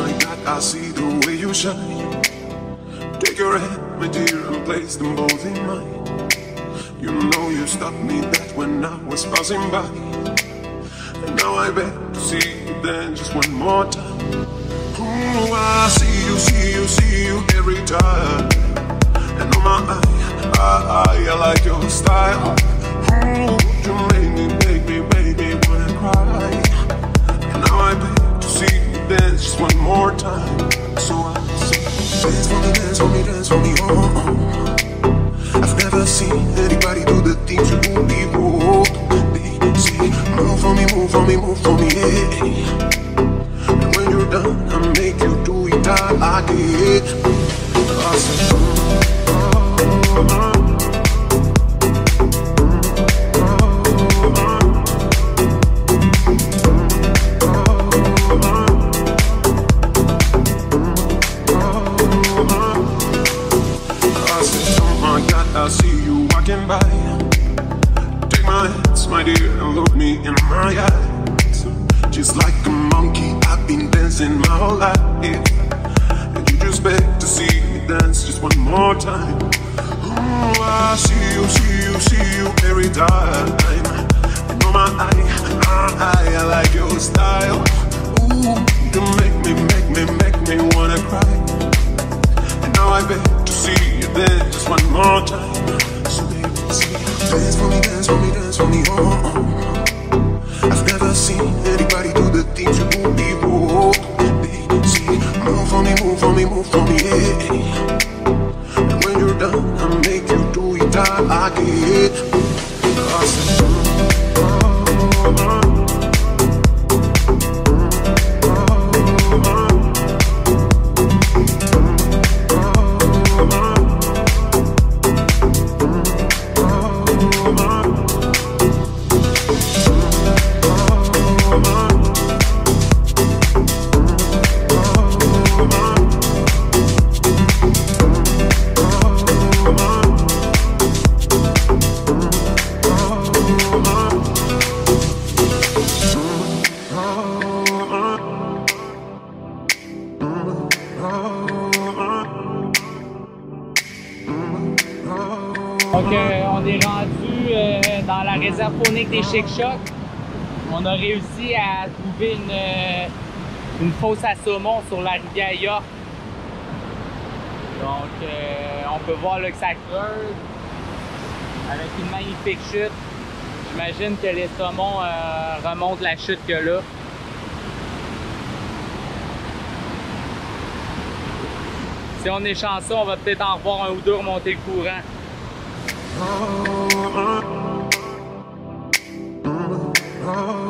my God, I see the way you shine. Take your hand, my dear, and place them both in mine. You know you stopped me that when I was passing by. And now I beg to see you then just one more time. Ooh, I see you every time. And on my I like your style. Ooh, you make me wanna cry. And now I beg to see you dance just one more time. So I say, dance for me, dance for me, dance for me, oh. I've never seen anybody do the things you do before. They say, move for me, move for me, move for me, yeah. And when you're done, I make you do it all again. I say, I see you walking by. Take my hands, my dear, and look me in my eyes. Just like a monkey, I've been dancing my whole life. And you just beg to see me dance just one more time. Ooh, I see you every time. And on my I like your style. Ooh, you make me wanna cry. And now I beg to see you dance just one more time. So baby, say, dance for me, dance for me, dance for me, oh. I've never seen anybody do the things you do before. They say, move for me, move for me, move for me, yeah. And when you're done, I make you do it all again. I say, Donc on est rendu dans la réserve faunique des Chic-Chocs. On a réussi à trouver une fosse à saumon sur la rivière York. Donc on peut voir là que ça creuse avec une magnifique chute. J'imagine que les saumons remontent la chute que là. Si on est chanceux, on va peut-être en revoir un ou deux remonter le courant. oh.